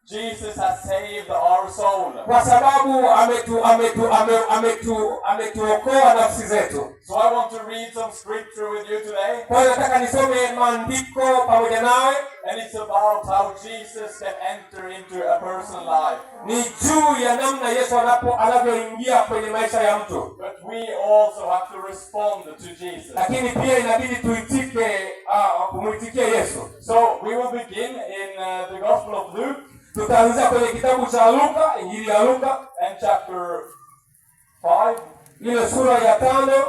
Jesus has saved our soul. Kwa sababu ametuokoa nafsi zetu. So I want to read some scripture with you today. Kwa hiyo nataka nisome maandiko pamoja nawe. And it's about how Jesus can enter into a person's life. Ni juu ya namna Yesu anavyoingia kwenye maisha ya mtu. But we also have to respond to Jesus. Lakini pia inabidi tuitike kumwitikia Yesu. So we will begin in the Gospel of Luke. Tutaanza kwenye kitabu cha Luka, Injili ya Luka, and chapter 5, ile sura ya 5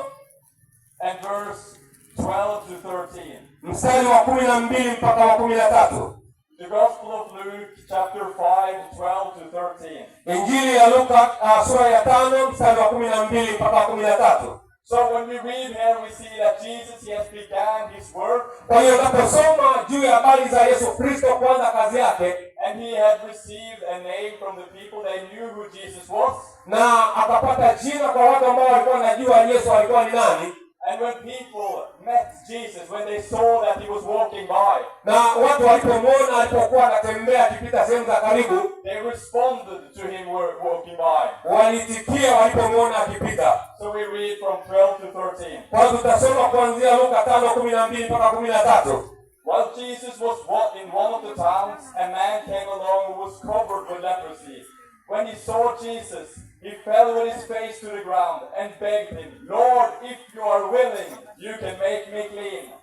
and verse 12 to 13. Mstari wa 12 mpaka wa 13. The Gospel of Luke, chapter 5, 12 to 13. Injili ya Luka sura ya 5 mstari wa 12 mpaka wa 13. So when we read here, we see that Jesus, he has began his work. Kwa hiyo tunaposoma juu ya habari za Yesu Kristo kuanza kazi yake, and he had received a name from the people, they knew who Jesus was. Na akapata jina kwa watu ambao walikuwa wanajua Yesu alikuwa ni nani. And when people met Jesus, when they saw that he was walking by, na watu walipomwona alipokuwa anatembea akipita sehemu za karibu, they responded to him walking by. Walitikia walipomwona akipita. So we read from 12 to 13. Kwa hiyo tutasoma kuanzia Luka 5:12 mpaka 13. While Jesus was in one of the towns, a man came along who was covered with leprosy. When he saw Jesus, he fell with his face to the ground and begged him, "Lord, if you are willing, you can make me clean."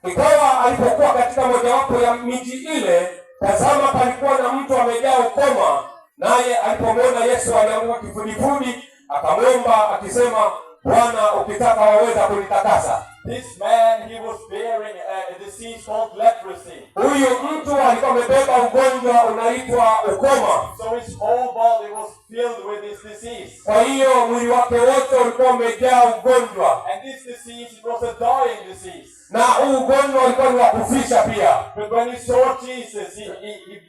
Ikawa alipokuwa katika mojawapo ya miji ile, tazama, palikuwa na mtu amejaa ukoma, naye alipomwona Yesu alianguka kifudifudi, akamwomba akisema, "Bwana, ukitaka waweza kunitakasa." This man, he was bearing a disease called leprosy. Huyu mtu alikuwa amebeba ugonjwa unaitwa ukoma. So his whole body was filled with this disease. Kwa hiyo mwili wake wote ulikuwa umejaa ugonjwa. And this disease, it was a dying disease. Na huu ugonjwa ulikuwa ni wa kufisha pia. But when he saw Jesus,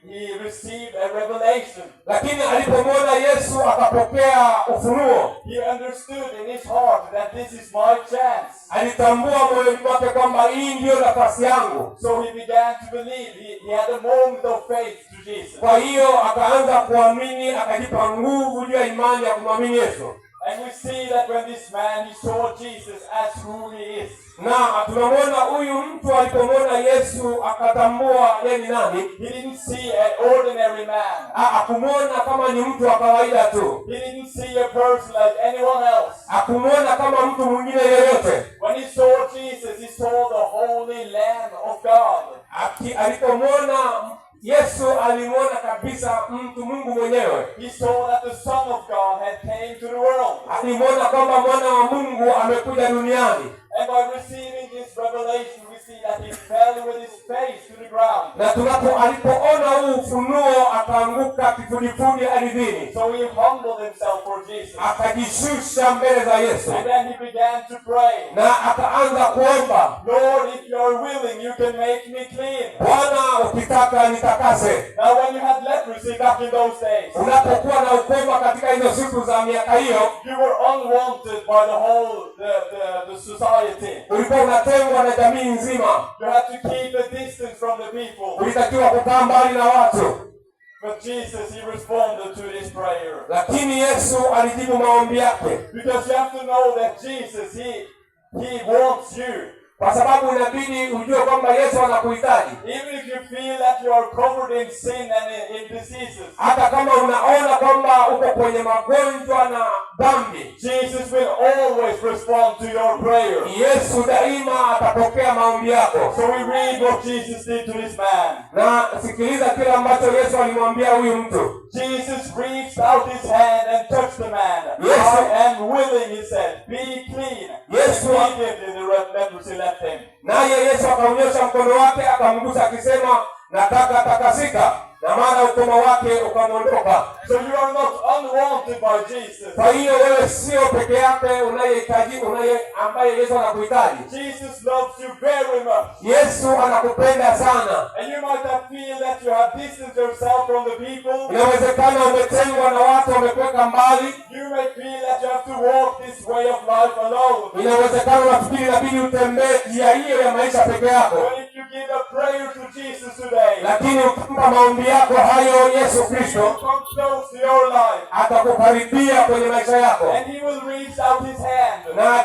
he received a revelation. Lakini alipomwona Yesu akapokea ufunuo. He understood in his heart that this is my chance. Alitambua moyoni mwake kwamba hii ndio nafasi yangu. So he began to believe. He had a moment of faith to Jesus. Kwa hiyo akaanza kuamini, akajipa nguvu juu ya imani ya kumwamini Yesu. And we see that when this man, he saw Jesus as who he is. Na tunamwona huyu mtu alipomwona Yesu akatambua yeye ni nani. He didn't see an ordinary man. Hakumwona kama ni mtu wa kawaida tu. He didn't see a person like anyone else. Hakumwona kama mtu mwingine yeyote. When he saw Jesus, he saw the holy Lamb of God. Alipomwona Yesu alimwona kabisa mtu Mungu mwenyewe. He saw that the Son of God had came to the world. Alimwona kwamba mwana wa Mungu amekuja duniani. And by receiving this revelation, we see that he fell with his face to the ground. Na alipoona huu ufunuo akaanguka kifudifudi ardhini. So he humbled himself for Jesus. Akajishusha mbele za Yesu. And then he began to pray. Na akaanza kuomba, "Lord, if you are willing, you can make me clean." Bwana, ukitaka nitakase. Now when you had leprosy back in those days, unapokuwa na ukoma katika hizo siku za miaka hiyo, you were unwanted by the whole the society. Ulikuwa unatengwa na jamii nzima. You had to keep a distance from the people. Ulitakiwa kukaa mbali na watu. But Jesus, he responded to this prayer. Lakini Yesu alijibu maombi yake. Because you have to know that Jesus, he wants you. Kwa sababu inabidi ujue kwamba Yesu anakuhitaji. Even if you feel that you are covered in sin and in diseases. Hata kama unaona kwamba uko kwenye magonjwa na dhambi, Jesus will always respond to your prayer. Yesu daima atapokea maombi yako. So we read what Jesus did to this man. Na sikiliza kile ambacho Yesu alimwambia huyu mtu. Jesus reached out his hand and touched the man. Yes. "I am willing," he said. "Be clean." Yes. Immediately the leprosy left him. Naye Yesu akaunyosha mkono wake akamgusa akisema, "Nataka takasika." Na mara ukoma wake ukamwondoka. So you are not unwanted by Jesus. Kwa hiyo wewe sio peke yako unayehitaji, ambaye Yesu anakuhitaji. Jesus loves you very much. Yesu anakupenda sana. And you might have feel that you have distanced yourself from the people. Inawezekana umetengwa na watu, wamekuweka mbali. You may feel that you have to walk this way of life alone. Inawezekana unafikiri inabidi utembee njia hiyo ya maisha peke yako. But if you give a prayer to Jesus today, lakini lakini ukimpa maombi yako hayo Yesu Kristo, come close to your life. atakukaribia kwenye maisha yako And he will reach out his hand. na